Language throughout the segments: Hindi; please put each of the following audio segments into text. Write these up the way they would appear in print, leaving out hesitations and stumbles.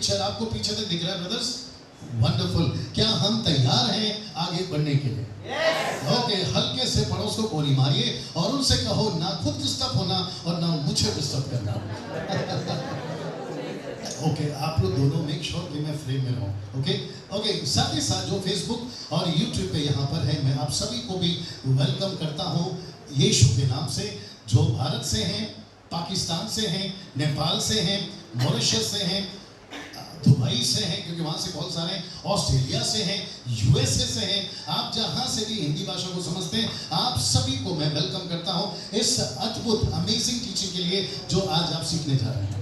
पिक्चर आपको पीछे तक दिख रहा है ब्रदर्स? वंडरफुल। क्या हम तैयार हैं आगे बढ़ने के लिए? ओके, हल्के से पड़ोस को गोली मारिए और उनसे कहो ना खुद डिस्टर्ब होना और ना मुझे डिस्टर्ब करना। ओके, आप लोग दोनों मेक श्योर कि मैं फ्रेम में रहूं। ओके, साथ ही साथ जो फेसबुक और यूट्यूब पे यहाँ पर है, मैं आप सभी को भी वेलकम करता हूँ यीशु के नाम से। जो भारत से हैं, पाकिस्तान से हैं, नेपाल से हैं, मॉरिशस से हैं, दुबई से हैं क्योंकि वहाँ से बहुत सारे हैं, ऑस्ट्रेलिया से हैं, यूएसए से हैं, आप जहाँ से भी हिंदी भाषा को समझते हैं, आप सभी को मैं वेलकम करता हूँ इस अद्भुत अमेजिंग टीचिंग के लिए जो आज आप सीखने जा रहे हैं।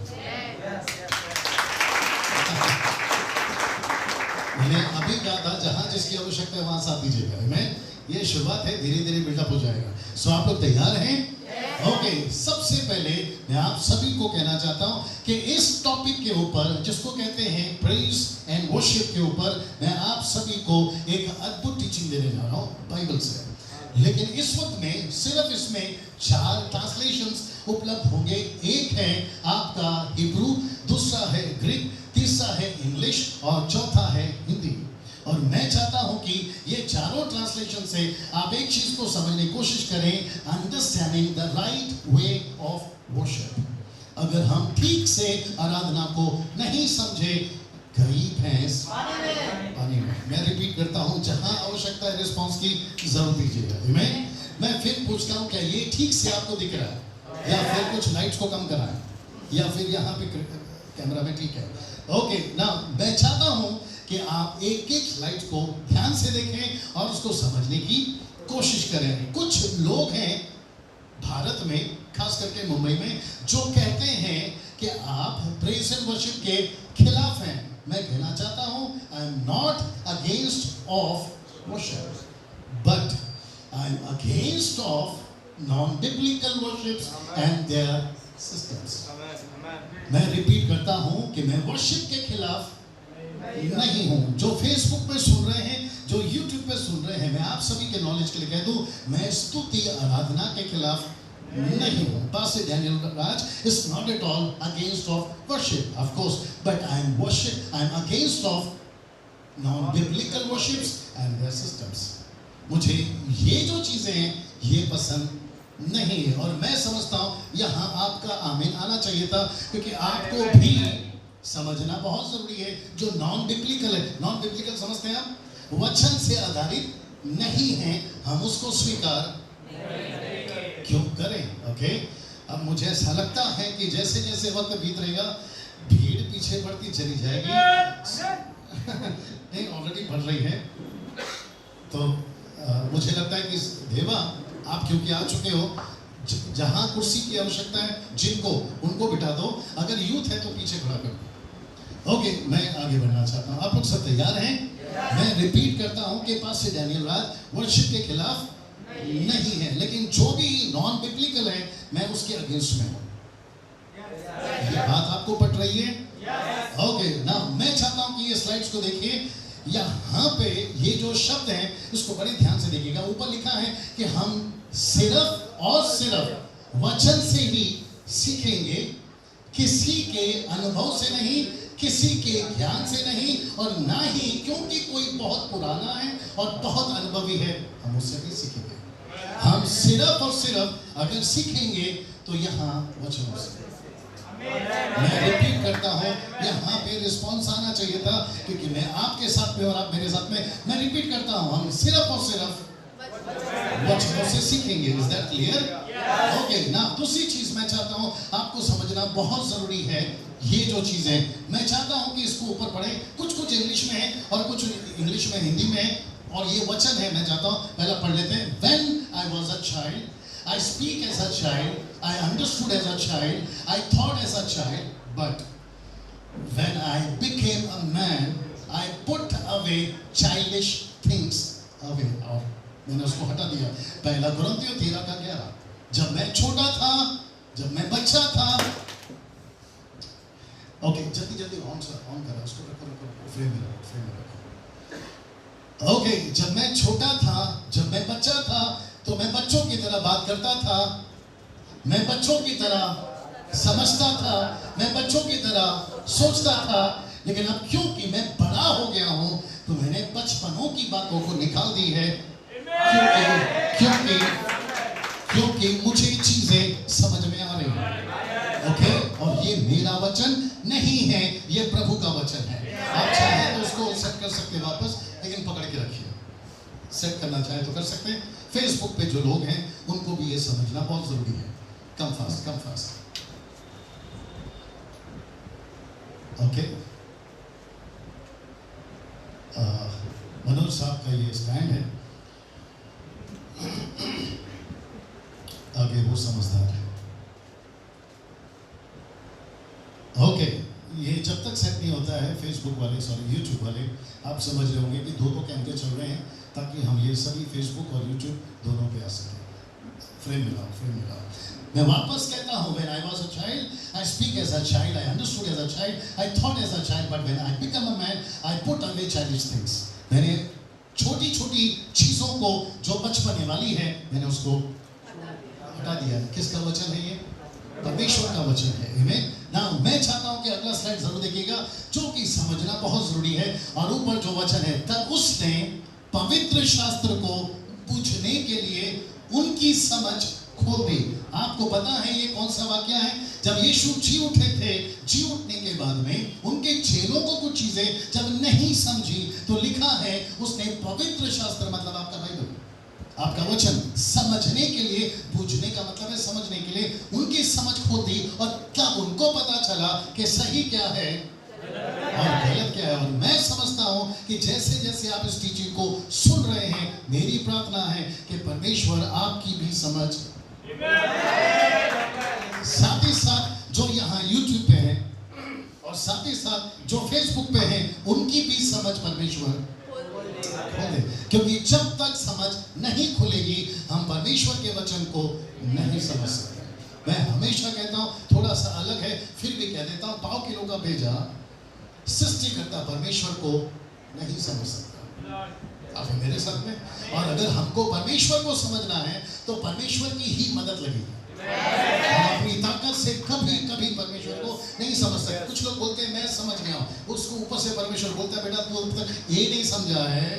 मैंने अभी कहा था जहाँ जिसकी आवश्यकता है वहाँ साथ दीजिएगा। मैं ये शुरुआत है, धीरे धीरे बिल्डअप हो जाएगा। सो आप लोग तैयार हैं? ओके, सबसे पहले मैं आप सभी को कहना चाहता हूं कि इस टॉपिक के ऊपर जिसको कहते हैं प्रेज एंड वर्शिप के ऊपर मैं आप सभी को एक अद्भुत टीचिंग देने जा रहा हूं बाइबल से। लेकिन इस वक्त में सिर्फ इसमें 4 ट्रांसलेशंस उपलब्ध होंगे। एक है आपका हिब्रू, दूसरा है ग्रीक, तीसरा है इंग्लिश और चौथा है हिंदी। और मैं चाहता हूं कि ये चारों ट्रांसलेशन से आप एक चीज को समझने की कोशिश करें, understanding the right way of worship. अगर हम ठीक से आराधना को नहीं समझे, गई भैंस पानी में। मैं रिपीट करता हूं, जहां आवश्यकता है रिस्पांस की जरूर दीजिएगा। मैं फिर पूछता हूं, क्या ये ठीक से आपको दिख रहा है या फिर कुछ लाइट्स को कम कराएं या फिर यहाँ पे कैमरा में ठीक है? ओके, ना मैं चाहता हूं कि आप एक एक स्लाइड को ध्यान से देखें और उसको समझने की कोशिश करें। कुछ लोग हैं भारत में, खास करके मुंबई में, जो कहते हैं कि आप प्रेज एंड वर्शिप के खिलाफ हैं। मैं कहना चाहता हूं, I am not against of worship, but I am against of non biblical worships and their systems. मैं रिपीट करता हूं कि मैं वर्शिप के खिलाफ नहीं हूं। जो फेसबुक पे सुन रहे हैं, जो यूट्यूब पे सुन रहे हैं, मैं आप सभी के नॉलेज के लिए कह दूं, मैं स्तुति आराधना के खिलाफ नहीं हूं। Pastor Daniel Raj is not at all against of worship, of course, but I am against of non-biblical worships and their systems. मुझे ये जो चीजें हैं ये पसंद नहीं है और मैं समझता हूं यहाँ आपका आमीन आना चाहिए था, क्योंकि आपको भी समझना बहुत जरूरी है। जो नॉन बिब्लिकल है, नॉन बिब्लिकल समझते हैं आप, वचन से आधारित नहीं है, हम उसको स्वीकार क्यों करें? ओके, अब मुझे ऐसा लगता है कि जैसे जैसे वक्त बीत रहेगा भीड़ पीछे बढ़ती चली जाएगी। नहीं, ऑलरेडी बढ़ रही है। तो मुझे लगता है कि देवा आप क्योंकि आ चुके हो, जहां कुर्सी की आवश्यकता है जिनको, उनको बिठा दो। अगर यूथ है तो पीछे खड़ा कर दो। ओके, मैं आगे बढ़ना चाहता हूं। आप लोग सब तैयार हैं? मैं रिपीट करता हूं कि पास्टर डैनियल राज वर्शिप के खिलाफ नहीं है, लेकिन जो भी नॉन बिब्लिकल है मैं उसके अगेंस्ट में हूं। ये बात आपको पट रही है? ओके, ना मैं चाहता हूं कि ये स्लाइड्स को देखिए। यहाँ पे ये जो शब्द हैं इसको बड़े ध्यान से देखिएगा। ऊपर लिखा है कि हम सिर्फ और सिर्फ वचन से ही सीखेंगे, किसी के अनुभव से नहीं, किसी के ज्ञान से नहीं, और ना ही क्योंकि कोई बहुत पुराना है और बहुत अनुभवी है हम उससे भी सीखेंगे। हम सिर्फ और सिर्फ अगर सीखेंगे तो यहाँ वचनों से। मैं रिपीट करता हूँ, यहाँ पे रिस्पॉन्स आना चाहिए था, क्योंकि मैं आपके साथ में और आप मेरे साथ में। मैं रिपीट करता हूँ, हम सिर्फ और सिर्फ वचनों से सीखेंगे। Is that clear? ओके, ना दूसरी चीज मैं चाहता हूँ आपको समझना बहुत जरूरी है। ये जो चीजें मैं चाहता हूँ कि इसको ऊपर पढ़े, कुछ कुछ इंग्लिश में है और कुछ इंग्लिश में, हिंदी में है, और ये वचन है। मैं चाहता हूँ पहला पढ़ लेते हैं। When I was a child, I speak as a child, I understood as a child, I thought as a child, but when I became a man, I put away childish things away. और मैंने उसको हटा दिया। पहला कुरिन्थियों 13:11। जब मैं छोटा था, जब मैं बच्चा था। ओके, जल्दी जल्दी ऑन करो उसको, रखो फ्रेम में रखो। ओके, जब मैं छोटा था, जब मैं बच्चा था, तो मैं बच्चों की तरह बात करता था, मैं बच्चों की तरह समझता था, मैं बच्चों की तरह सोचता था, लेकिन अब क्योंकि मैं बड़ा हो गया हूं तो मैंने बचपनों की बातों को निकाल दी है, क्योंकि क्योंकि क्योंकि मुझे चीजें समझ में आ रही हैं। ओके, और ये मेरा वचन नहीं है, ये प्रभु का वचन है। आप चाहें तो उसको सेट कर सकते हैं वापस, लेकिन पकड़ के रखिए। सेट करना चाहे तो कर सकते हैं। फेसबुक पे जो लोग हैं उनको भी ये समझना बहुत जरूरी है। Come fast, come fast. Okay, Manoj साहब का ये स्टैंड है, आगे वो समझदार है। ओके, ये जब तक सेट नहीं होता है, फेसबुक वाले, सॉरी यूट्यूब वाले, आप समझ रहे होंगे कि दो कैमरे चल रहे हैं ताकि हम ये सभी फेसबुक और यूट्यूब दोनों पे आ सकें। फ्रेम मिलाओ, फ्रेम मिलाओ। मैं वापस कहता हूँ, when I was a child, I speak as a child, I understood as a child, I thought as a child, but when I become a man, I put away childish things. मैंने छोटी छोटी चीजों को जो बचपने वाली है, मैंने उसको हटा दिया। किसका वचन है ये? परमेश्वर का वचन है। आमीन। नाउ मैं चाहता हूं कि अगला स्लाइड जरूर देखिएगा, जो कि समझना बहुत जरूरी है। और ऊपर जो वचन है, तब उसने पवित्र शास्त्र को पूछने के लिए उनकी समझ खोल दी। आपको पता है ये कौन सा वाक्य है? जब यीशु जी उठे थे, जी उठने के बाद में उनके चेलों को कुछ चीजें जब नहीं समझी तो लिखा है उसने पवित्र शास्त्र, मतलब आपका बाइबल, आपका वचन समझने के लिए, पूछने का मतलब है समझने के लिए, उनकी समझ खोल दी। और तब उनको पता चला कि सही क्या है और गलत क्या है। और मैं समझता हूं कि जैसे जैसे आप इस टीचिंग को सुन रहे हैं, मेरी प्रार्थना है कि परमेश्वर आपकी भी समझ, साथ ही साथ जो यहाँ YouTube पे है और साथ ही साथ जो Facebook पे है, उनकी भी समझ परमेश्वर खोल दे। क्योंकि जब तक समझ नहीं खुलेगी, हम परमेश्वर के वचन को नहीं समझ सकते। मैं हमेशा कहता हूँ, थोड़ा सा अलग है फिर भी कह देता हूँ, 5 किलो का भेजा सृष्टिकर्ता परमेश्वर को नहीं समझ सकता। आप मेरे साथ में? और अगर हमको परमेश्वर को समझना है तो परमेश्वर की ही मदद लगेगी। हम अपनी ताकत से कभी कभी परमेश्वर को नहीं समझ सकते। कुछ लोग बोलते हैं मैं समझ गया हूँ, उसको ऊपर से परमेश्वर बोलता है बेटा तू अब तक ये नहीं समझा है,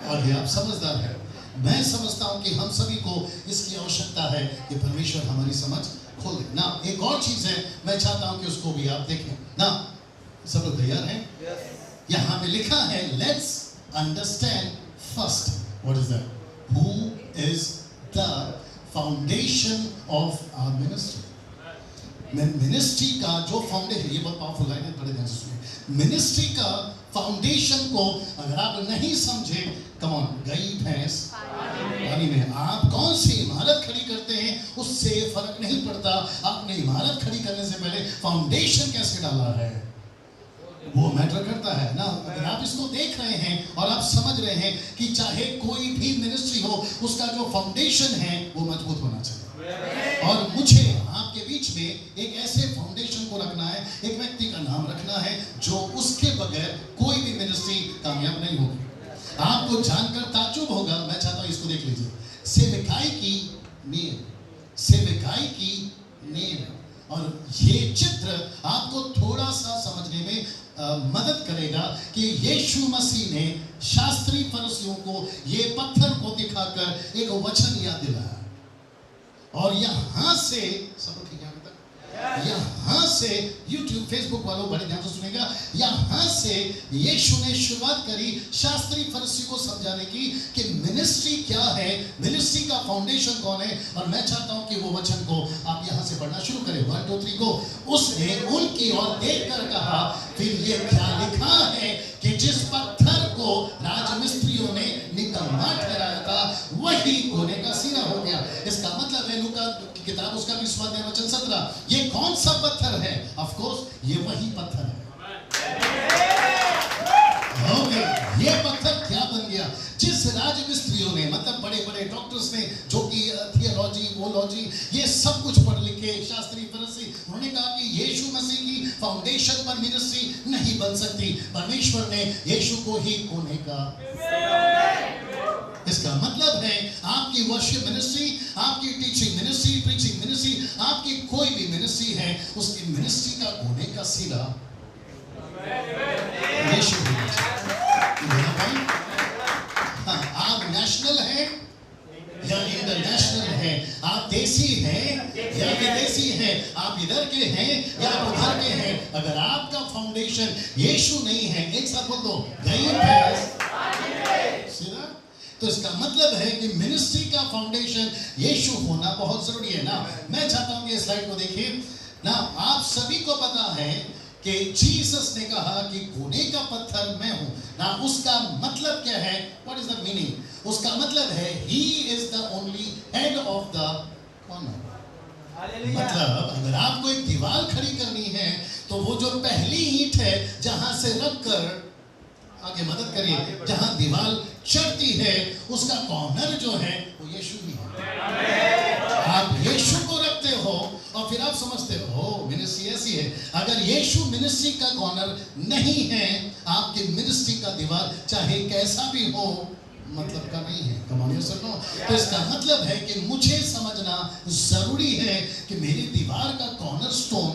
और आप समझदार है। मैं समझता हूँ कि हम सभी को इसकी आवश्यकता है कि परमेश्वर हमारी समझ खोल दे ना। एक और चीज है, मैं चाहता हूँ कि उसको भी आप देखें ना। सब लोग तैयार हैं? यहाँ पे लिखा है, let's understand first, what is that? Who is the foundation of our ministry. Ministry का जो फाउंडेशन, ये बहुत पावरफुल लाइन है, बड़े ध्यान से सुनिए। मिनिस्ट्री का फाउंडेशन को अगर आप नहीं समझे, कम ऑन, गई भैंस पानी में। आप कौन सी इमारत खड़ी करते हैं उससे फर्क नहीं पड़ता, आपने इमारत खड़ी करने से पहले फाउंडेशन कैसे डाला है वो मैटर करता है ना। अगर आप इसको देख रहे हैं और आप समझ रहे हैं कि चाहे कोई भी मिनिस्ट्री हो, उसका जो फाउंडेशन है वो मजबूत होना चाहिए। और मुझे आपके बीच में एक ऐसे फाउंडेशन को रखना है, एक व्यक्ति का नाम रखना है जो उसके बगैर कोई भी मिनिस्ट्री कामयाब नहीं होगी। आपको जानकर ताज्जुब होगा, मैं चाहता हूं इसको देख लीजिए। सेवकाई की नींव, सेवकाई की नींव। और ये चित्र आपको थोड़ा सा समझने में मदद करेगा कि यीशु मसीह ने शास्त्री फरीसियों को ये पत्थर को दिखाकर एक वचन याद दिलाया। और यहाँ से सब ठीक है, यहाँ से YouTube, Facebook वालों बड़े ध्यान से सुनेगा, यहाँ से यीशु ने शुरुआत करी शास्त्री फरीसी को समझाने की कि मिनिस्ट्री क्या है, मिनिस्ट्री का फाउंडेशन कौन है। और मैं चाहता हूं कि वो वचन को आप यहाँ से पढ़ना शुरू करें। 1 2 3 को। उसने उनकी ओर देखकर कहा, फिर ये क्या लिखा है कि जिस पत्थर को राजमिस्त्रियों ने निकम्मा ठहराया था वही कोने का सिरा हो गया। इसका मतलब है लूका की किताब, उसका 20वां अध्याय वचन 17। ये कौन सा पत्थर है? ऑफ कोर्स ये वही पत्थर है। ओके, ये पत्थर क्या बन गया? जिस राजमिस्त्रियों ने, मतलब बड़े बड़े डॉक्टर्स ने, जो कि थियोलॉजी, वोलॉजी, ये सब कुछ पढ़ लिखे, शास्त्री फरीसी, उन्होंने कहा कि यीशु मसीह की फाउंडेशन पर मिनिस्ट्री नहीं बन सकती। परमेश्वर ने यीशु को ही कोने का। इसका मतलब है आपकी वर्शिप मिनिस्ट्री, आपकी टीचिंग मिनिस्ट्री, प्रीचिंग मिनिस्ट्री, आपकी कोई भी मिनिस्ट्री है, उसकी मिनिस्ट्री का कोने का सिरा यीशु होना चाहिए। हाँ, आप नेशनल हैं या इंटरनेशनल हैं, आप देसी हैं या विदेशी हैं, आप इधर के हैं या आप उधर के हैं, अगर आपका फाउंडेशन यीशु नहीं है, एक साथ बोल दो, सीधा। तो इसका मतलब है कि मिनिस्ट्री का फाउंडेशन यीशु होना बहुत जरूरी है ना। मैं चाहता हूं कि इस स्लाइड को देखिए ना। आप सभी को पता है कि जीसस ने कहा कि कोने का पत्थर मैं हूं ना। उसका मतलब क्या है? What is the meaning? उसका मतलब है he is the only head of the corner. मतलब अगर आपको एक दीवार खड़ी करनी है तो वो जो पहली ईंट है जहां से रखकर आगे मदद करिए, जहां दीवार चढ़ती है उसका कॉर्नर जो है वो यीशु ही है। आप यीशु को रखते हो और फिर आप समझते हो मिनिस्ट्री ऐसी है। अगर यीशु मिनिस्ट्री का कॉर्नर नहीं है, आपकी मिनिस्ट्री का दीवार चाहे कैसा भी हो मतलब का नहीं है। कमानियों से तो इसका मतलब है कि मुझे समझना जरूरी है कि मेरी दीवार का कॉर्नर स्टोन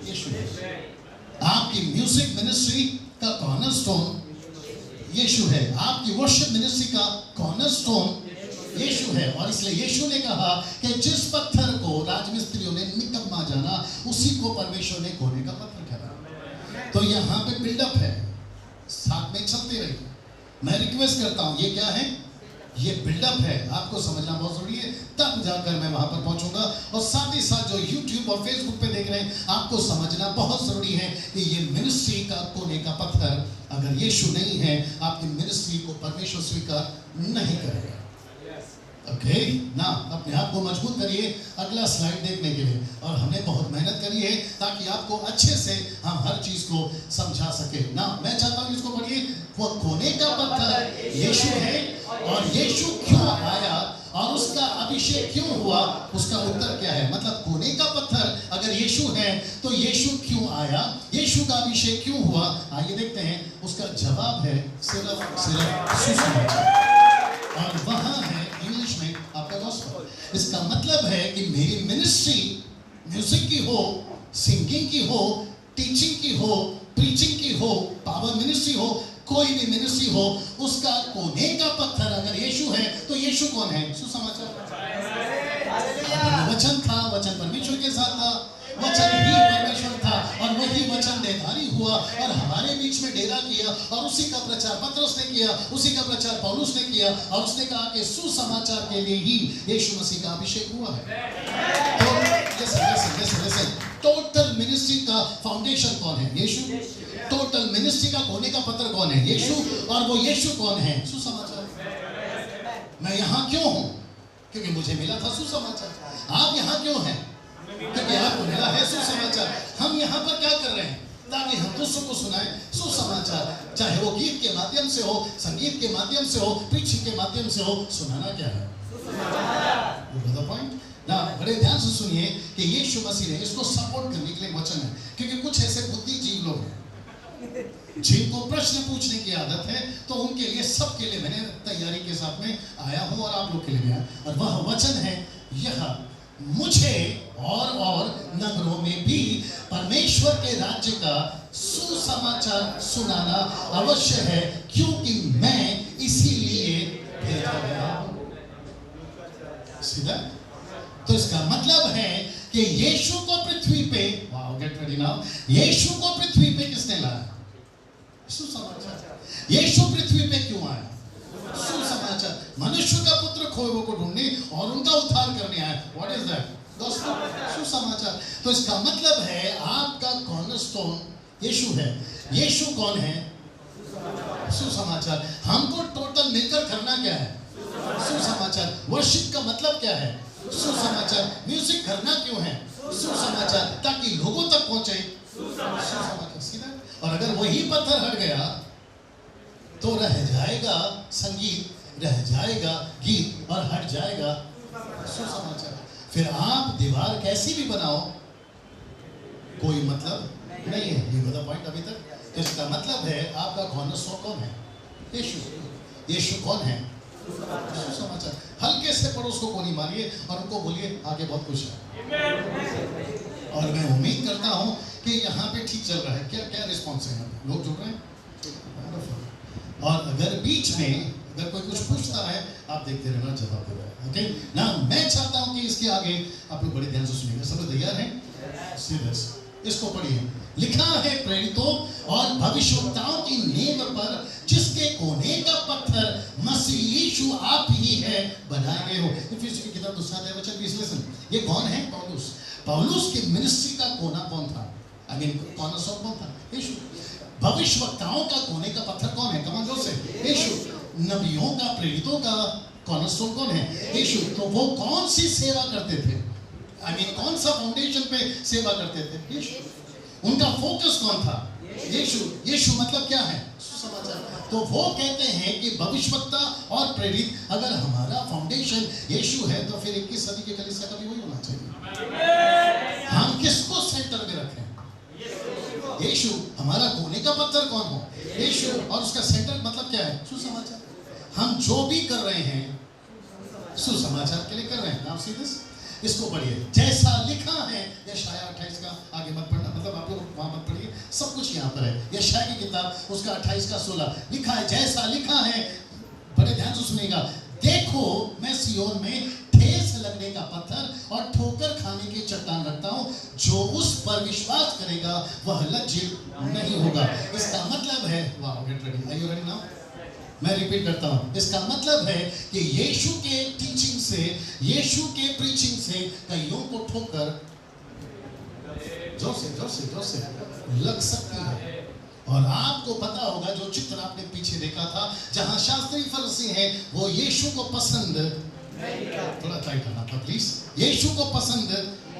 यीशु है। आपकी म्यूजिक मिनिस्ट्री का कॉर्नर स्टोन यीशु है। आपकी वर्शिप मिनिस्ट्री का कॉर्नर स्टोन यीशु है। और इसलिए यीशु ने कहा कि जिस पत्थर को राजमिस्त्रियों ने निकम्मा जाना, उसी को परमेश्वर ने कोने का पत्थर कहा। तो यहाँ पे बिल्डअप है, साथ में चलते रहिए। मैं रिक्वेस्ट करता हूँ, ये क्या है? ये बिल्डअप है, आपको समझना बहुत जरूरी है, तब जाकर मैं वहां पर पहुंचूंगा। और साथ ही साथ जो YouTube और Facebook पे देख रहे हैं, आपको समझना बहुत जरूरी है कि ये मिनिस्ट्री का कोने का पत्थर अगर यीशु नहीं है, आपकी मिनिस्ट्री को परमेश्वर स्वीकार नहीं करेगा। ओके ना, अपने आप को मजबूत करिए अगला स्लाइड देखने के लिए। और हमने बहुत मेहनत करी है ताकि आपको अच्छे से हम हर चीज को समझा सके ना। मैं चाहता हूँ इसको पढ़िए। वो कोने का पत्थर यीशु है और यीशु क्यों आया और उसका अभिषेक क्यों हुआ, उसका उत्तर क्या है? मतलब कोने का पत्थर अगर यीशु है तो यीशु क्यों आया, यीशु का अभिषेक क्यों हुआ? आइए देखते हैं। उसका जवाब है सिर्फ सुसमाचार। और वहां है इंग्लिश में आपका गॉस्पेल। इसका मतलब है कि मेरी मिनिस्ट्री म्यूजिक की हो, सिंगिंग की हो, टीचिंग की हो, प्रीचिंग की हो, पावर मिनिस्ट्री हो, कोई भी मिनिस्ट्री हो, उसका कोने का पत्थर अगर यीशु है तो यीशु कौन है? सुसमाचार। वचन था, वचन परमेश्वर के साथ था, वचन ही परमेश्वर था और वही वचन देहधारी हुआ और हमारे बीच में डेरा किया। और उसी का प्रचार पतरस ने किया, उसी का प्रचार पौलुस ने किया और उसने कहा कि सुसमाचार के लिए ही यीशु मसीह का अभिषेक हुआ है। तो listen, टोटल मिनिस्ट्री का फाउंडेशन कौन है? यीशु। टोटल मिनिस्ट्री का कोने का पत्थर कौन है? यीशु। और वो यीशु कौन है? सुसमाचार। मैं यहाँ क्यों हूँ? क्योंकि मुझे मिला था सुसमाचार। आप यहाँ क्यों हैं? क्योंकि आपको मिला है सुसमाचार। हम यहाँ पर क्या कर रहे हैं? ताकि हम दूसरों को सुनाएं सुसमाचार, चाहे वो गीत के माध्यम से हो, संगीत के माध्यम से हो, प्रीचिंग के माध्यम से हो। सुनाना क्या है? पॉइंट ना। बड़े ध्यान से सुनिए कि यीशु मसीह ने इसको सपोर्ट करने के लिए वचन है। क्योंकि कुछ ऐसे बुद्धिजीवी लोग हैं जिनको प्रश्न पूछने की आदत है, तो उनके लिए, सबके लिए मैंने तैयारी के साथ में आया हूँ और आप लोग के लिए भी आया। और वह वचन है यह, मुझे और नगरों में भी परमेश्वर के राज्य का सुसमाचार सुनाना अवश्य है, क्योंकि मैं इसीलिए भेजा गया हूं। सीधा। तो इसका मतलब है कि यीशु को पृथ्वी पे, वाओ गेट रेडी नाउ, यीशु को पृथ्वी पे किसने लाया? सुसमाचार। यीशु पृथ्वी पे क्यों आया? सुसमाचार। मनुष्य का पुत्र खोए हुए को ढूंढने और उनका उद्धार करने आया। What is that? गॉस्पेल, सुसमाचार। तो इसका मतलब है आपका कॉर्नरस्टोन यीशु है। यीशु कौन है? सुसमाचार। हमको टोटल मिलकर करना क्या है? सुसमाचार। वर्शिप का मतलब क्या है? सुसमाचार। म्यूजिक करना क्यों है? सुसमाचार, ताकि लोगों तक पहुंचे। सुसमाचार। सीधा। और अगर वही पत्थर हट गया तो रह जाएगा संगीत, रह जाएगा गीत और हट जाएगा सुसमाचार। फिर आप दीवार कैसी भी बनाओ, कोई मतलब नहीं है। ये बड़ा पॉइंट अभी तक। तो इसका मतलब है आपका कॉर्नरस्टोन कौन है? यीशु। यीशु कौन है? सुसमाचार। हल्के से पड़ोस को कोनी मारिए और उनको बोलिए आगे बहुत कुछ है। और मैं उम्मीद करता हूं कि यहाँ पे ठीक चल रहा है। क्या क्या बीच में अगर कोई कुछ पूछता है आप देखते रहना, जवाब दे रहा है। ओके ना, मैं चाहता हूं कि इसके आगे आप लोग बड़े ध्यान से सुनिएगा। सब लोग तैयार हैं? सीरियस, इसको पढ़िए। लिखा है प्रेरितों और भविष्यवक्ताओं की नींव पर जिसके कोने का पत्थर मसीह यीशु आप ही है बनाए गए हो। इफिसियों की किताब 2:20। ये कौन है? पौलुस। पौलुस की मिनिस्ट्री का कोना कौन था? आई मीन कॉर्नरस्टोन कौन था? यीशु। भविष्यवक्ताओं का कोने का पत्थर कौन है? कमान जोर से, यीशु। नबियों का, प्रेरितों का कॉर्नरस्टोन कौन है? यीशु। तो वो कौन सी सेवा करते थे? आई मीन कौन सा फाउंडेशन पे सेवा करते थे? यीशु। उनका फोकस कौन था? यीशु। यीशु मतलब क्या है? सुसमाचार। तो वो कहते हैं कि भविष्यवक्ता और प्रेरित, अगर हमारा फाउंडेशन यीशु है तो फिर 21 सदी के कलीसिया का भी वही होना चाहिए। हम किसको सेंटर में रखें? यीशु। हमारा कोने का पत्थर कौन हो? यीशु। और उसका सेंटर मतलब क्या है? सुसमाचार। हम जो भी कर रहे हैं सुसमाचार के लिए कर रहे हैं। नाउ सी दिस, इसको पढ़िए। जैसा लिखा है, यशायाह 28 का, आगे मत पढ़ना, मतलब आप लोग वहां मत पढ़िए, सब कुछ यहाँ पर है। यशायाह की किताब उसका 28 का 16 लिखा है, जैसा लिखा है, बड़े ध्यान से सुनिएगा। देखो मैं सिय्योन में ठेस लगने का पत्थर और ठोकर खाने की चट्टान रखता हूँ, जो उस पर विश्वास करेगा वह लज्जित नहीं होगा। इसका मतलब है, वाह, get ready, are you ready now? मैं रिपीट करता हूं। इसका मतलब है कि यीशु के टीचिंग से, यीशु के प्रीचिंग से कईयों को ठोकर जोर से लग सकती है। और आपको पता होगा, जो चित्र आपने पीछे देखा था, जहां शास्त्री फरीसी हैं, वो यीशु को पसंद, थोड़ा टाइट आना था प्लीज, यीशु को पसंद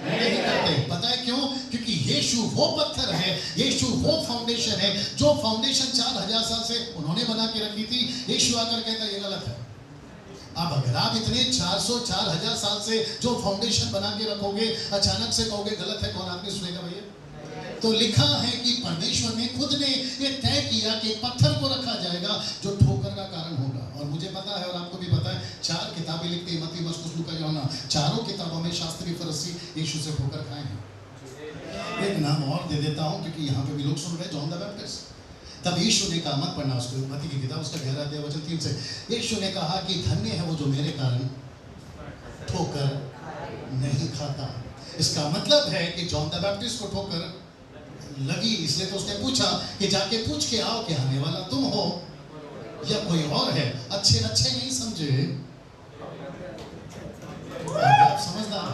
नहीं करते। पता है क्यों? क्योंकि यीशु वो पत्थर है, यीशु वो फाउंडेशन है, जो फाउंडेशन 4000 साल से उन्होंने बना के रखी थी। यीशु आकर कहता है ये गलत है। अब अगर आप इतने 4000 साल से जो फाउंडेशन बना के रखोगे, अचानक से कहोगे गलत है, कौन आदमी सुनेगा भैया? तो लिखा है कि परमेश्वर ने खुद ने ये तय किया कि पत्थर को रखा जाएगा जो ठोकर का कारण होगा। और मुझे पता है और आपको भी पता है, 4 किताबें लिखते हैं, मत्ती, मरकुस, लूका, यूहन्ना, चारों किताबों में शास्त्री फरीसी यीशु से ठोकर खाए हैं। एक नाम और दे देता हूं क्योंकि यहाँ पे भी लोग सुन रहे हैं, जॉन द बैप्टिस्ट। तब यीशु ने कहा, मत पढ़ना उसको, मत्ती की किताब उसका 11-3 से, यीशु ने कहा कि धन्य है वो जो मेरे कारण ठोकर नहीं खाता। इसका मतलब है कि जॉन द बैप्टिस्ट को ठोकर लगी, इसलिए तो उसने पूछा कि जाके पूछ के आओ कि आने वाला तुम हो या कोई और है। अच्छे नहीं समझे, आप समझदार।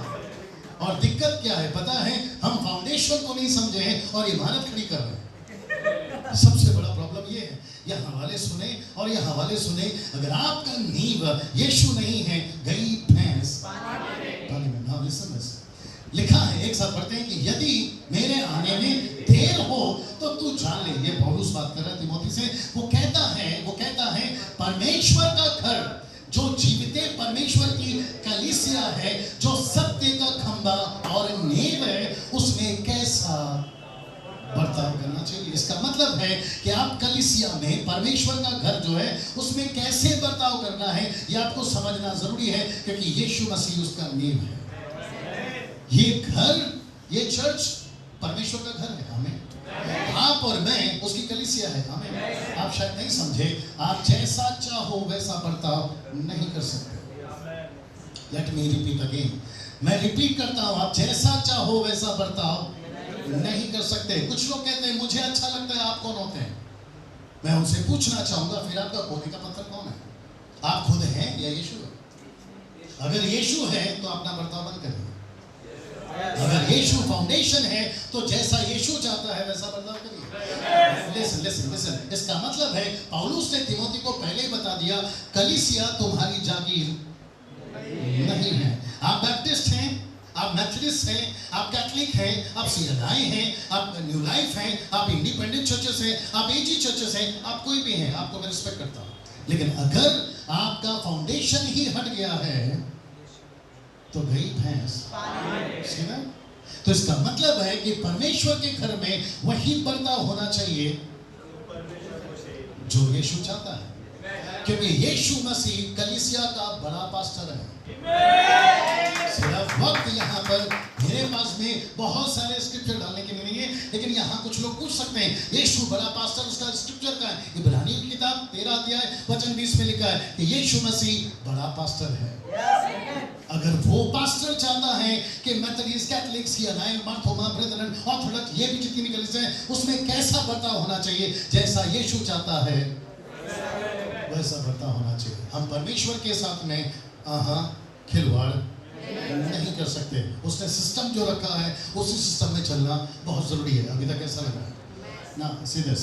और दिक्कत क्या है पता है? हम फाउंडेशन को नहीं समझे हैं और इमारत खड़ी कर रहे हैं। सबसे बड़ा प्रॉब्लम ये है। यह हवाले सुने और यह हवाले सुने, अगर आपका नींव यीशु नहीं है, गई भैंस पानी में। नाउ लिसन दिस, लिखा है, एक साथ पढ़ते हैं कि यदि मेरे आने में देर हो तो तू जान ले। ये पौलुस बात कर रहा है तिमोथी से। वो कहता है परमेश्वर का घर, जो जीवित परमेश्वर की कलीसिया है, जो सत्य का खंभा और नींव है, उसमें कैसा बर्ताव करना चाहिए। इसका मतलब है कि आप कलीसिया में, परमेश्वर का घर जो है, उसमें कैसे बर्ताव करना है, यह आपको समझना जरूरी है, क्योंकि यीशु मसीह उसका नींव है। ये घर, ये चर्च परमेश्वर का घर है। हमें, आप और मैं उसकी कलीसिया है। हमें, आप शायद नहीं समझे, आप जैसा चाहो वैसा बर्ताव नहीं कर सकते। लेट मी रिपीट अगेन, मैं रिपीट करता हूं, आप जैसा चाहो वैसा बर्ताव नहीं कर सकते। कुछ लोग कहते हैं मुझे अच्छा लगता है, आप कौन होते हैं? मैं उनसे पूछना चाहूंगा, फिर आपका कोने का पत्थर कौन है? आप खुद हैं या यीशु है? अगर यीशु है तो अपना बर्ताव बंद करिए। अगर यीशु फाउंडेशन है तो जैसा यीशु चाहता है वैसा बर्ताव करिए। लिसन, इसका मतलब है, पौलुस ने तिमोथी को पहले ही बता दिया, कलीसिया तुम्हारी जागीर नहीं है। आप बैप्टिस्ट हैं, आप मेथोडिस्ट हैं, आप कैथलिक हैं, आप सीएनआई हैं, आप न्यू लाइफ हैं, आप इंडिपेंडेंट चर्चेस हैं, आप एजी चर्चेस हैं, आप कोई भी हैं, आपको मैं रिस्पेक्ट करता हूं। लेकिन अगर आपका फाउंडेशन ही हट गया है तो गई भैंस। तो इसका मतलब है कि परमेश्वर के घर में वही बर्ताव होना चाहिए जो यीशु चाहता है, क्योंकि यीशु मसीह कलीसिया का बड़ा पास्टर है। सिर्फ वक्त यहाँ पर मेरे पास में बहुत सारे स्क्रिप्चर डालने के लिए नहीं है, लेकिन यहाँ कुछ लोग पूछ सकते हैं यीशु बड़ा पास्टर, उसका स्क्रिप्चर का है। इब्रानियों की किताब 13 अध्याय वचन 20 में लिखा है कि यीशु मसीह बड़ा पास्टर है। अगर वो पास्टर चाहता है कि Methodist, Catholics, CNI, Marthoma, brethren, Orthodox, ये भी जितनी भी कलीसियां हैं उसमें कैसा बर्ताव होना चाहिए, जैसा यीशु चाहता है वैसा बर्ताव होना चाहिए। हम परमेश्वर के साथ में खिलवाड़ नहीं कर सकते। उसने सिस्टम जो रखा है उसी सिस्टम में चलना बहुत जरूरी है। अभी तक ऐसा लग रहा है ना? सीधे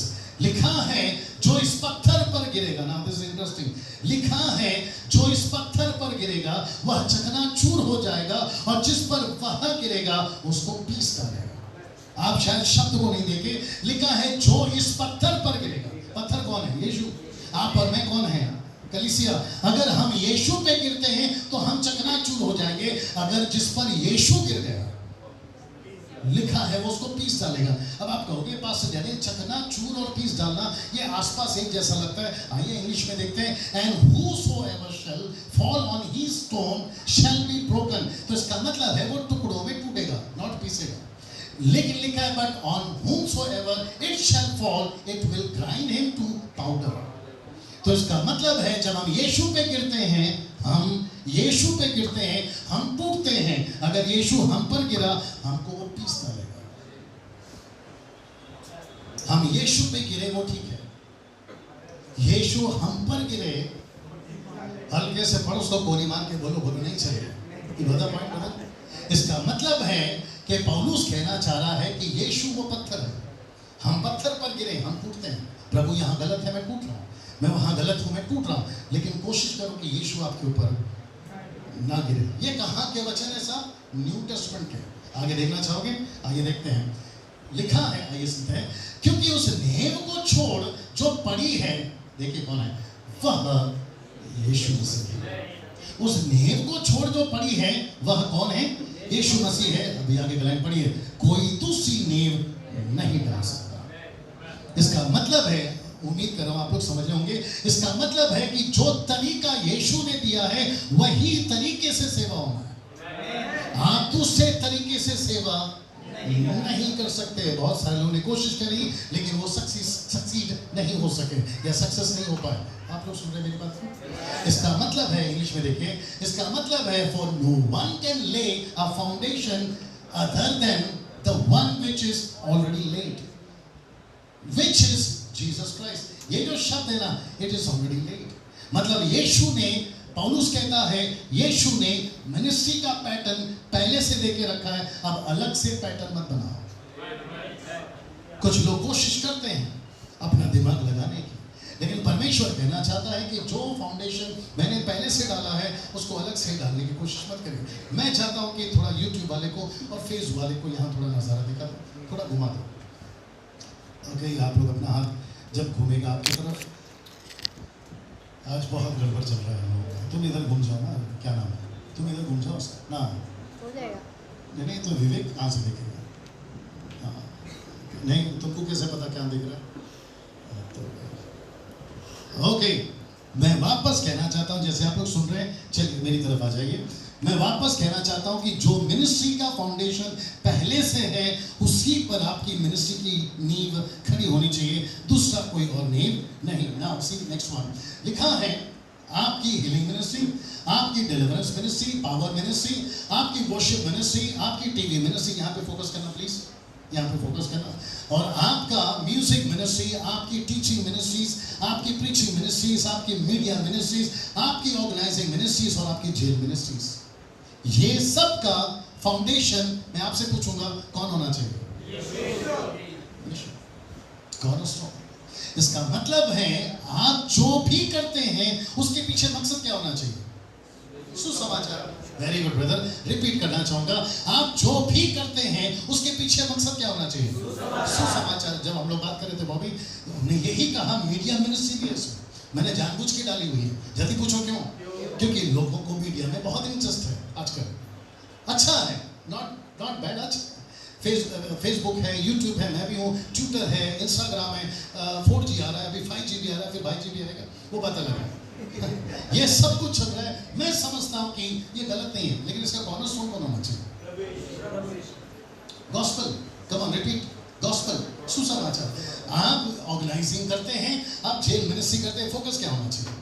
लिखा है जो इस पत्थर पर गिरेगा ना, दिस इज इंटरेस्टिंग, लिखा है जो इस पत्थर पर गिरेगा वह चकनाचूर हो जाएगा और जिस पर वह गिरेगा उसको पीस डालेगा। आप शायद शब्द को नहीं देखे, लिखा है जो इस पत्थर पर गिरेगा। पत्थर कौन है? यीशु। आप और मैं कौन है? कलीसिया। अगर हम यीशु पे गिरते हैं तो हम चकनाचूर हो जाएंगे। अगर जिस पर यीशु गिर गया, लिखा है वो उसको पीस डालेगा। अब आप कहोगे पास्टर यानी चकनाचूर और पीस डालना ये आसपास एक जैसा लगता है। आइए इंग्लिश में देखते हैं, and whosoever shall fall on his stone shall be broken। तो इसका मतलब है वो टुकड़ों में टूटेगा, नॉट पीसेगा। लेकिन लिखा है but on whomsoever it shall fall it will grind him to powder। तो इसका मतलब है जब हम यीशु पे गिरते हैं, हम यीशु पे गिरते हैं, हम टूटते हैं। अगर यीशु हम पर गिरा हमको वो पीस डालेगा। हम यीशु पे गिरे वो ठीक है, यीशु हम पर गिरे, हल्के से पड़ोस को गोली मार के बोलो नहीं चाहिए। इसका मतलब है कि पौलुस कहना चाह रहा है कि यीशु वो पत्थर है, हम पत्थर पर गिरे, हम टूटते हैं। प्रभु यहाँ गलत है, मैं टूट रहा हूँ, मैं वहां गलत हूं, मैं टूट रहा हूं, लेकिन कोशिश करो कि यीशु आपके ऊपर ना गिरे। ये कहां के वचन है साहब? न्यू टेस्टमेंट के। आगे देखना चाहोगे? आइए देखते हैं। लिखा है, आइए सुनते हैं, क्योंकि उस नेव को छोड़ जो पड़ी है, देखिए कौन है? वह यीशु मसीह। उस नेव को छोड़ जो पड़ी है वह कौन है? यीशु मसीह है। अभी आगे लाइन पढ़िए, कोई दूसरी नेव नहीं डाल सकता। इसका मतलब है, उम्मीद कर रहा हूं आप लोग समझ रहे होंगे, इसका मतलब है कि जो तरीका यीशु ने दिया है वही तरीके से सेवा होना है। आप दूसरे तरीके से सेवा नहीं कर सकते। बहुत सारे लोगों ने कोशिश करी लेकिन वो सक्सीड नहीं हो सके या सक्सेस नहीं हो पाए। आप लोग सुन रहे मेरी बात? इसका मतलब है, इंग्लिश में देखिए, इसका मतलब है for no one can lay a foundation other than the one which is already laid, which is Jesus Christ. ये जो शब्द है ना, इट इज ऑलरेडी लेड। मतलब यीशु ने, पौलुस कहता है यीशु ने मिनिस्ट्री का पैटर्न पहले से देके रखा है, अब अलग से पैटर्न मत बनाओ। कुछ लोग कोशिश करते हैं अपना दिमाग लगाने की, लेकिन परमेश्वर कहना चाहता है कि जो फाउंडेशन मैंने पहले से डाला है उसको अलग से डालने की कोशिश मत करिए। मैं चाहता हूं कि थोड़ा यूट्यूब वाले को और फेसबुक वाले को यहाँ थोड़ा नजारा दिखा दो, थोड़ा घुमा दो। ओके, आप लोग अपना हाथ जब घूमेगा आपकी तरफ, आज बहुत गड़बड़ चल रहा है लोगों का। तुम इधर घूम जाओ ना, क्या नाम है, तुम इधर घूम जाओ ना, हो जाएगा। नहीं तो विवेक कहाँ से देखेगा? हाँ नहीं, तुमको कैसे पता क्या दिख रहा है? ओके, मैं वापस कहना चाहता हूँ, जैसे आप लोग सुन रहे हैं, चलिए मेरी तरफ आ जाइए। मैं वापस कहना चाहता हूं कि जो मिनिस्ट्री का फाउंडेशन पहले से है उसी पर आपकी मिनिस्ट्री की नींव खड़ी होनी चाहिए, दूसरा कोई और नींव नहीं। नाउ सी नेक्स्ट वन, लिखा है आपकी हीलिंग मिनिस्ट्री, आपकी डिलीवरेंस मिनिस्ट्री, पावर मिनिस्ट्री, आपकी वर्शिप मिनिस्ट्री, आपकी टीवी मिनिस्ट्री, यहाँ पे फोकस करना प्लीज, यहाँ पे फोकस करना, और आपका म्यूजिक मिनिस्ट्री, आपकी टीचिंग मिनिस्ट्रीज, आपकी प्रीचिंग मिनिस्ट्रीज, आपकी मीडिया मिनिस्ट्रीज, आपकी ऑर्गेनाइजिंग मिनिस्ट्रीज और आपकी जेल मिनिस्ट्रीज, ये सब का फाउंडेशन मैं आपसे पूछूंगा कौन होना चाहिए? कॉर्नरस्टोन। इसका मतलब है आप जो भी करते हैं उसके पीछे मकसद क्या होना चाहिए? सुसमाचार। वेरी गुड ब्रदर, रिपीट करना चाहूंगा, आप जो भी करते हैं उसके पीछे मकसद क्या होना चाहिए? सुसमाचार। जब हम लोग बात कर रहे थे बॉबी, हमने यही कहा मीडिया मिनिस्ट्री भी है इसमें, मैंने जानबूझ के डाली हुई है। जल्दी पूछो क्यों? क्योंकि लोगों को मीडिया में बहुत इंटरेस्ट है आजकल। अच्छा है, नॉट बैड। अच्छा, फेसबुक है, यूट्यूब है, मैं भी हूँ, ट्विटर है, इंस्टाग्राम है, 4G आ रहा है, अभी 5G भी आ रहा है, फिर 5G भी आएगा, वो बात अलग है। ये सब कुछ चल रहा है। मैं समझता हूँ कि ये गलत नहीं है, लेकिन इसका कॉर्नरस्टोन कौन होना चाहिए? Gospel, come on repeat, gospel, सुसमाचार। आप ऑर्गेनाइजिंग करते हैं, आप जेल मिनिस्ट्री करते हैं, फोकस क्या होना चाहिए?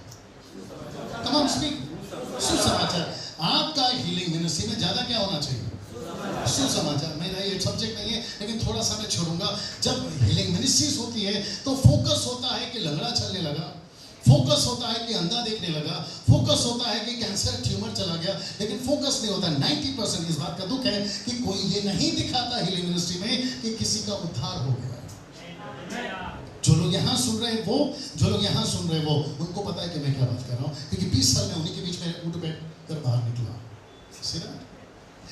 कम ऑन स्पीक, सुसमाचार। आपका हीलिंग मिनिस्ट्री में ज्यादा क्या होना चाहिए? सुसमाचार। मेरा ये सब्जेक्ट नहीं है, लेकिन थोड़ा सा मैं छोड़ूंगा। जब हीलिंग मिनिस्ट्रीज होती है तो फोकस होता है कि लंगड़ा चलने लगा, फोकस होता है कि अंधा देखने लगा, फोकस होता है कि कैंसर ट्यूमर चला गया, लेकिन फोकस नहीं होता। 90% इस बात का दुख है कि कोई ये नहीं दिखाता हीलिंग मिनिस्ट्री में कि किसी का उद्धार हो गया। जो लोग यहाँ सुन रहे हैं वो उनको पता है कि मैं क्या बात कर रहा हूँ, क्योंकि 20 साल में उन्हीं के बीच में उठ बैठ कर बाहर निकला।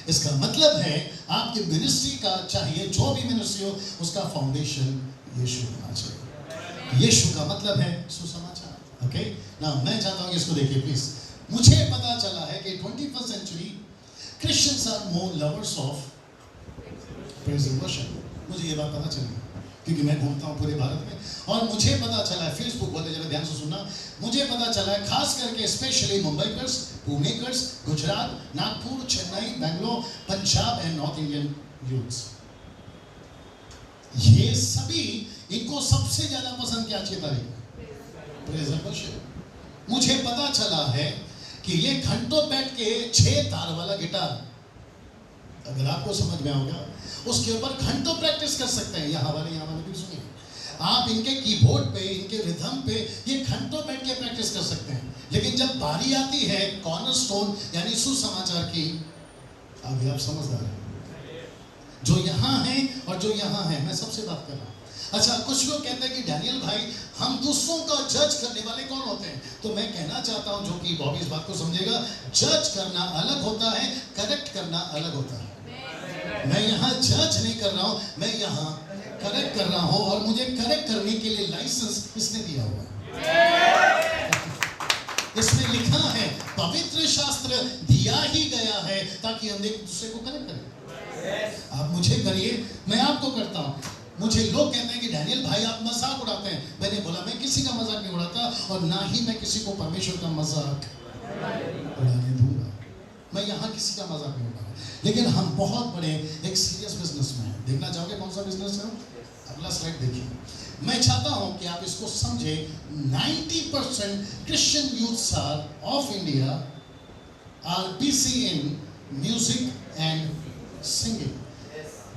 इसका मतलब है आपकी मिनिस्ट्री का, चाहे जो भी मिनिस्ट्री हो, उसका फाउंडेशन यीशु होना चाहिए। यीशु का मतलब है सुसमाचार। ओके ना, मैं चाहता हूँ कि इसको देखिए प्लीज। मुझे पता चला है कि 21st century Christians are more lovers of praise and worship. मुझे ये बात पता चली क्योंकि मैं घूमता हूँ पूरे भारत में, और मुझे पता चला है, फेसबुक वाले जरा ध्यान से सुनना, मुझे पता चला है खास करके specially Mumbaikars, Punekars, Gujarat, Nagpur, Chennai, Bangalore, Punjab and north Indian youths, ये सभी, इनको सबसे ज्यादा पसंद क्या अच्छी तारीख? Praise and worship. मुझे पता चला है कि ये घंटों बैठ के 6 तार वाला गिटार, अगर आपको समझ में आओगे उसके ऊपर घंटों प्रैक्टिस कर सकते हैं। यहाँ वाले भी सुनिए, आप इनके कीबोर्ड पे, इनके रिदम पे ये घंटों बैठ के प्रैक्टिस कर सकते हैं, लेकिन जब बारी आती है कॉर्नरस्टोन यानी सुसमाचार की, अभी आप समझदार हैं, जो यहाँ है और जो यहाँ है, मैं सबसे बात कर रहा हूँ। अच्छा, कुछ लोग कहते हैं कि डैनियल भाई, हम दूसरों का जज करने वाले कौन होते हैं? तो मैं कहना चाहता हूं, जो कि बॉबी इस बात को समझेगा, जज करना अलग होता है, करेक्ट करना अलग होता है। मैं यहाँ जज नहीं कर रहा हूँ, मैं यहाँ करेक्ट कर रहा हूँ, और मुझे करेक्ट करने के लिए लाइसेंस किसने दिया हुआ है? इसमें लिखा है, पवित्र शास्त्र दिया ही गया है ताकि हम एक दूसरे को करेक्ट करें। आप मुझे करिए, मैं आपको करता हूँ। मुझे लोग कहते हैं कि डैनियल भाई आप मजाक उड़ाते हैं। मैंने बोला मैं किसी का मजाक नहीं उड़ाता, और ना ही मैं किसी को परमेश्वर का मजाक उड़ाने दूंगा। मैं यहाँ किसी का मजाक नहीं उड़ा रहा, लेकिन हम बहुत बड़े एक सीरियस बिजनेस में हैं। देखना चाहोगे कौन सा बिजनेस है? अगला स्लाइड देखिए। मैं चाहता हूँ कि आप इसको समझे। 90% Christian youths of India are busy in music and singing.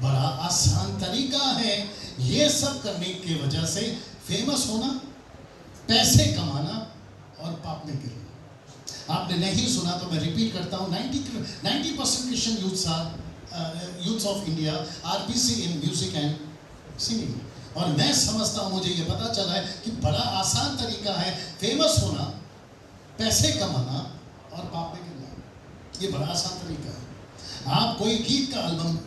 बड़ा आसान तरीका है ये सब करने की वजह से फेमस होना, पैसे कमाना और पाप में गिरना। आपने नहीं सुना तो मैं रिपीट करता हूँ, 90% Christian youths of India are busy in music and singing. और मैं समझता हूँ, मुझे ये पता चला है कि बड़ा आसान तरीका है फेमस होना, पैसे कमाना और पाप में गिरना। ये बड़ा आसान तरीका है। आप कोई गीत का एल्बम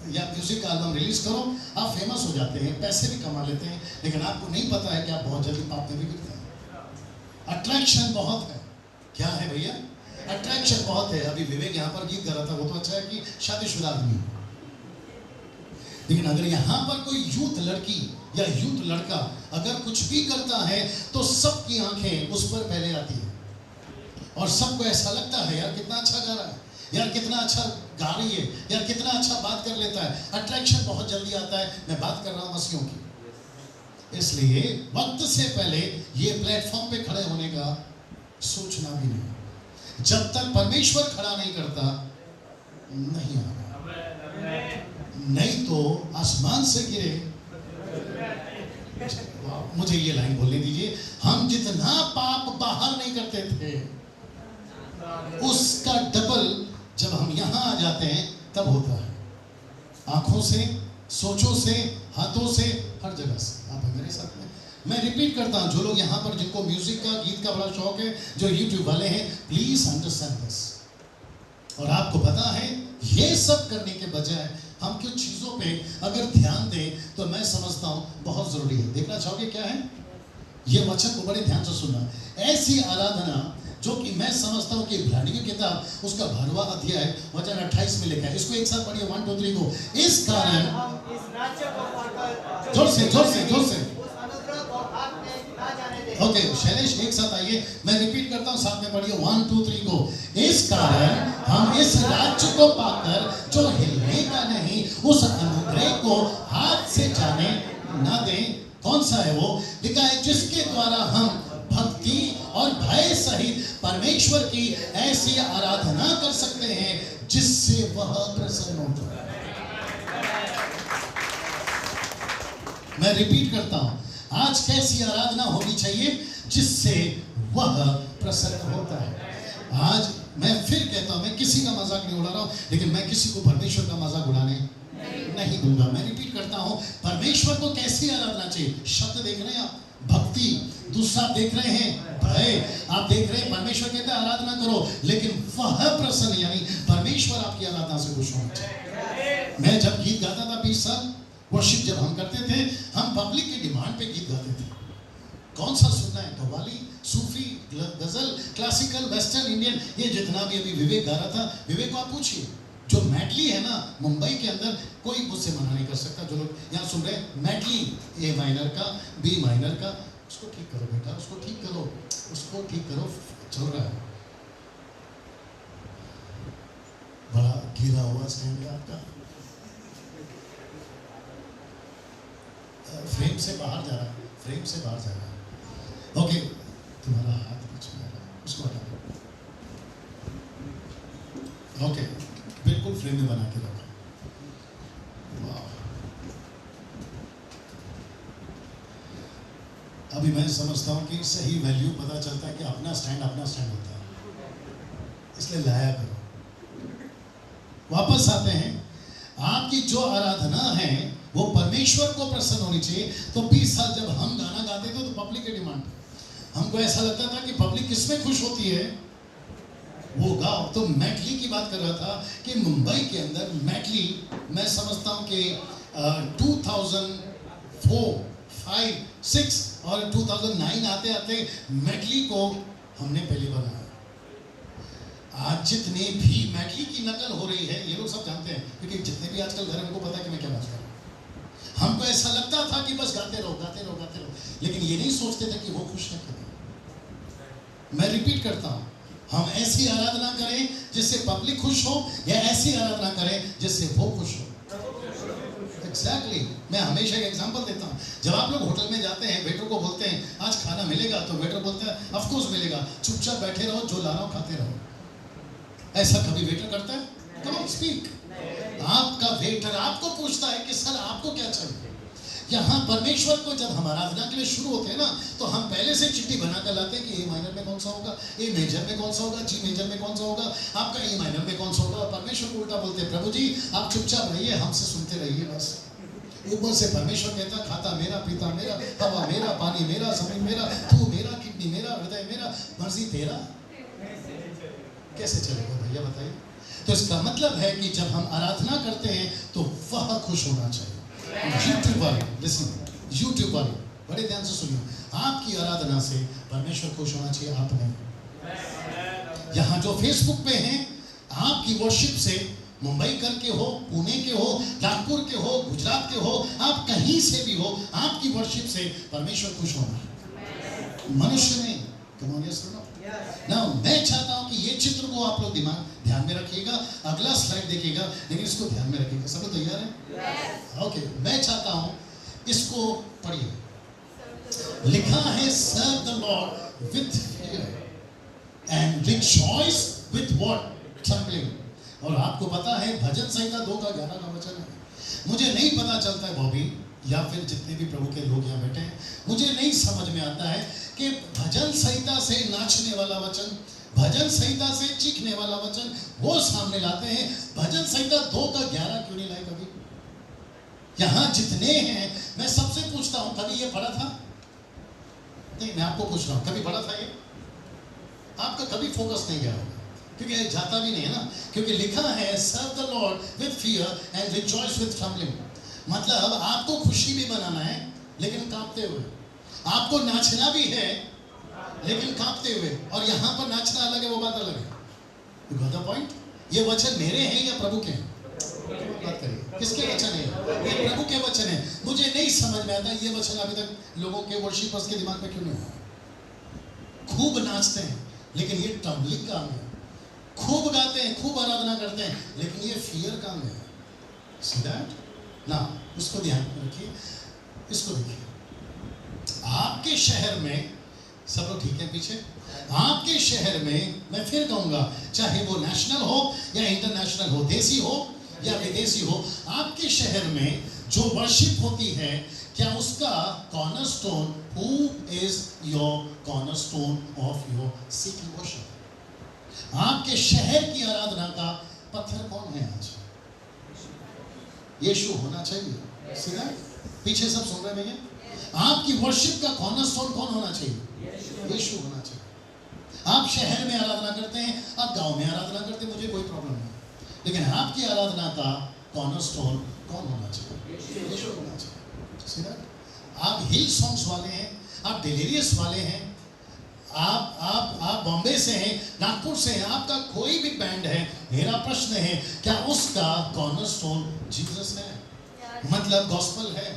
या म्यूजिक का एल्बम रिलीज करो, आप फेमस हो जाते हैं, पैसे भी कमा लेते हैं, लेकिन आपको नहीं पता है कि आप बहुत जल्दी पाप में भी गिरते हैं। अट्रैक्शन बहुत है। क्या है भैया? अट्रैक्शन बहुत है। अभी विवेक यहाँ पर गीत गा रहा था, वो तो अच्छा है कि शादीशुदा आदमी, लेकिन अगर यहाँ पर कोई यूथ लड़की या यूथ लड़का अगर कुछ भी करता है तो सबकी आंखें उस पर पहले आती है, और सबको ऐसा लगता है यार कितना अच्छा गा रहा है, यार कितना अच्छा गा रही है, यार कितना अच्छा बात कर लेता है। अट्रैक्शन बहुत जल्दी आता है। मैं बात कर रहा हूँ मसीहों की। इसलिए वक्त से पहले ये प्लेटफॉर्म पे खड़े होने का सोचना भी नहीं। जब तक परमेश्वर खड़ा नहीं करता नहीं आना, नहीं तो आसमान से गिरे। मुझे ये लाइन बोलने दीजिए। हम जितना पाप बाहर नहीं करते थे, उसका डबल जब हम यहाँ आ जाते हैं तब होता है। आंखों से, सोचों से, हाथों से, हर जगह से। आप मेरे साथ में, मैं रिपीट करता हूँ, जो लोग यहाँ पर जिनको म्यूजिक का, गीत का बड़ा शौक है, जो यूट्यूब वाले हैं, प्लीज अंडरस्टैंड दिस। और आपको पता है, ये सब करने के बजाय हम कुछ चीजों पे अगर ध्यान दें तो मैं समझता हूँ बहुत जरूरी है। देखना चाहोगे क्या है? ये वचन को बड़े ध्यान से सुनना। ऐसी आराधना जो कि मैं समझता हूँ कि इब्रानी की किताब उसका 12वां अध्याय वचन 28 में लिखा है। इसको एक साथ पढ़िए, 1 2 3 को। इस कारण, जोर से ओके शैलेश एक साथ आइए, मैं रिपीट करता हूं, साथ में पढ़िए 1 2 3 को। इस कारण हम इस राज्य को पाकर जो हिलने का नहीं, उस अनुग्रह को हाथ से जाने न दें। कौन सा है वो? लिखा है जिसके द्वारा हम भक्ति और भय सहित परमेश्वर की ऐसी आराधना कर सकते हैं जिससे वह प्रसन्न होता है। मैं रिपीट करता हूं, आज कैसी आराधना होनी चाहिए जिससे वह प्रसन्न होता है। आज मैं फिर कहता हूं, मैं किसी का मजाक नहीं उड़ा रहा हूं, लेकिन मैं किसी को परमेश्वर का मजाक उड़ाने नहीं दूंगा। मैं रिपीट करता हूं, परमेश्वर को कैसी आराधना चाहिए? शब्द देख रहे हैं आप, भक्ति। दूसरा देख रहे हैं भय। आप देख रहे हैं परमेश्वर कहता है आराधना करो, लेकिन वह प्रसन्न, यानी परमेश्वर आपकी आराधना से खुश होना चाहिए। मैं जब गीत गाता था 20 साल, वर्शिप जब हम करते थे, हम पब्लिक की डिमांड पे गीत गाते थे। कौन सा सुनना है? कव्वाली, सूफी, गजल, क्लासिकल, वेस्टर्न, इंडियन, ये जितना भी अभी विवेक गा रहा था, विवेक को आप पूछिए, जो मैडली है ना मुंबई के अंदर, कोई मुझसे मना नहीं कर सकता। जो लोग यहाँ सुन रहे हैं मैडली, ए माइनर का, बी माइनर का, उसको ठीक करो बेटा, उसको ठीक करो, उसको ठीक करो, चल रहा है। बड़ा गिरा हुआ स्टैंड है आपका, फ्रेम से बाहर जा रहा है, फ्रेम से बाहर जा रहा है। ओके, तुम्हारा हाथ बीच में आ रहा है, उसको हटा दो। ओके, बिल्कुल फ्रेम में बना के रखो। वाह, अभी मैं समझता हूं कि सही वैल्यू पता चलता है कि अपना स्टैंड होता है, इसलिए लाया करो। वापस आते हैं, आपकी जो आराधना है वो परमेश्वर को प्रसन्न होनी चाहिए। तो 20 साल जब हम गाना गाते थे तो पब्लिक की डिमांड, हमको ऐसा लगता था कि पब्लिक किसमें खुश होती है, वो गाओ। तो मैटली की बात कर रहा था कि मुंबई के अंदर मैटली, मैं समझता हूं कि 2004, 5, 6 और 2009 आते आते मैटली को हमने पहली बनाया। आज जितने भी मैटली की नकल हो रही है, ये लोग सब जानते हैं, क्योंकि जितने भी आजकल घर, उनको पता है कि मैं क्या बात कर रहा हूं। हमको ऐसा लगता था कि बस गाते रहो गाते रहो गाते रहो, लेकिन ये नहीं सोचते थे कि वो खुश है कि नहीं। मैं रिपीट करता हूं, हम ऐसी आराधना करें जिससे पब्लिक खुश हो, या ऐसी आराधना करें जिससे वो खुश हो। एग्जैक्टली, मैं हमेशा एक एग्जांपल देता हूं। जब आप लोग होटल में जाते हैं, वेटर को बोलते हैं आज खाना मिलेगा, तो वेटर बोलता है ऑफ कोर्स मिलेगा, चुपचाप बैठे रहो, जो ला रहा हो खाते रहो। ऐसा कभी वेटर करता है? Come on speak. आपका वेटर आपको पूछता है कि सर आपको क्या चाहिए। यहाँ परमेश्वर को जब हम आराधना के लिए शुरू होते हैं ना, तो हम पहले से चिट्ठी बना कर लाते हैं कि ए माइनर में कौन सा होगा, ए मेजर में कौन सा होगा, जी मेजर में कौन सा होगा, आपका ए माइनर में कौन सा होगा। और परमेश्वर को उल्टा बोलते हैं, प्रभु जी आप चुपचाप रहिए, हमसे सुनते रहिए बस। ऊपर से परमेश्वर कहता खाता मेरा, पीता मेरा, हवा मेरा, पानी मेरा, जमीन मेरा, तू मेरा, किडनी मेरा, हृदय मेरा, मर्जी तेरा। कैसे चलेगा भैया बताइए? तो इसका मतलब है कि जब हम आराधना करते हैं तो वह खुश होना चाहिए। यूट्यूब वाले लिसन, यूट्यूब वाले बड़े ध्यान से सुनिए, आपकी आराधना से परमेश्वर खुश होना चाहिए, आप नहीं। यहाँ जो फेसबुक पे हैं, आपकी वर्शिप से मुंबई करके हो, पुणे के हो, नागपुर के हो, गुजरात के हो, आप कहीं से भी हो, आपकी वर्शिप से परमेश्वर खुश होना है, मनुष्य नहीं। Come on, yes or no? Now, मैं चाहता हूं कि ये चित्र को आप लोग ध्यान में रखिएगा। अगला स्लाइड देखिएगा, लेकिन इसको ध्यान में रखिएगा। सब लोग तैयार हैं? ओके, मैं चाहता हूं इसको पढ़िए। लिखा है serve the Lord with fear and rejoice with what? Trembling. और आपको पता है भजन संहिता 2:11 का वचन है। मुझे नहीं पता चलता है बॉबी या फिर जितने भी प्रभु के लोग यहाँ बैठे हैं, मुझे नहीं समझ में आता है कि भजन संहिता से नाचने वाला वचन, भजन संहिता से चीखने वाला वचन वो सामने लाते हैं, भजन संहिता 2:11 क्यों नहीं लाए कभी? यहाँ जितने हैं, मैं सबसे पूछता हूँ, कभी ये पढ़ा था? नहीं, मैं आपको पूछ रहा हूँ, कभी पढ़ा था ये? आपका कभी फोकस नहीं गया होगा, क्योंकि जाता भी नहीं है ना, क्योंकि लिखा है serve the Lord with fear and rejoice with trembling. मतलब आपको खुशी भी मनाना है लेकिन कांपते हुए, आपको नाचना भी है लेकिन कांपते हुए। और यहाँ पर नाचना अलग है, वो बात अलग है। You got the point? ये वचन मेरे हैं या प्रभु के हैं? बात करिए, किसके वचन है? ये प्रभु के वचन है। मुझे नहीं समझ में आता ये वचन अभी तक लोगों के वर्शिपर्स के दिमाग में क्यों नहीं आया। खूब नाचते हैं, लेकिन ये ट्रम्बलिंग काम है। खूब गाते हैं, खूब आराधना करते हैं, लेकिन ये फियर काम है। See that? ना, इसको ध्यान में रखिए, इसको देखिए। आपके शहर में सब लोग ठीक है पीछे? आपके शहर में मैं फिर कहूंगा, चाहे वो नेशनल हो या इंटरनेशनल हो, देसी हो या विदेशी हो, आपके शहर में जो वर्शिप होती है, क्या उसका cornerstone, who is your cornerstone of your city worship? आपके शहर की आराधना का पत्थर कौन है आज? यीशु होना चाहिए। सीधा पीछे सब सुन रहे भैया? आपकी वर्शिप का कॉर्नरस्टोन कौन होना चाहिए? यीशु होना चाहिए। आप शहर में आराधना करते हैं, आप गांव में आराधना करते हैं, मुझे कोई प्रॉब्लम नहीं, लेकिन आपकी आराधना का कॉर्नरस्टोन कौन होना चाहिए? यीशु होना चाहिए। सीधा आप हिल सॉन्ग्स वाले हैं, आप डिलीरियस वाले हैं, आप बॉम्बे से हैं, नागपुर से हैं, आपका कोई भी बैंड है, मेरा प्रश्न है, क्या उसका कॉर्नरस्टोन जीसस है? मतलब गॉस्पेल है?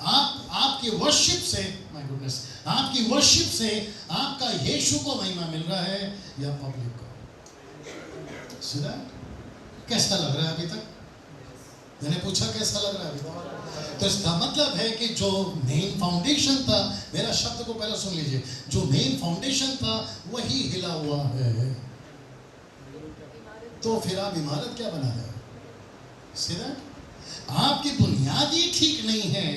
आपकी वर्शिप से, माय गुडनेस, आपकी वर्शिप से आपका यीशु को महिमा मिल रहा है या पब्लिक को? सुना? कैसा लग रहा है अभी तक? मैंने पूछा कैसा लग रहा है अभी तक? तो इसका मतलब है कि जो मेन फाउंडेशन था, मेरा शब्द को पहले सुन लीजिए, जो मेन फाउंडेशन था वही हिला हुआ है, तो फिर आप इमारत क्या बना रहे हो? सीधा आपकी बुनियाद ही ठीक नहीं है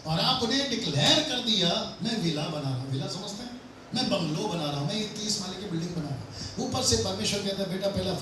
और आपने डिक्लेयर कर दिया मैं विला बना रहा हूँ। विला समझते हैं? मैं बंगलो बना रहा हूँ, मैं 30 माले की बिल्डिंग बना रहा हूँ। ऊपर से परमेश्वर कहता है बेटा पहला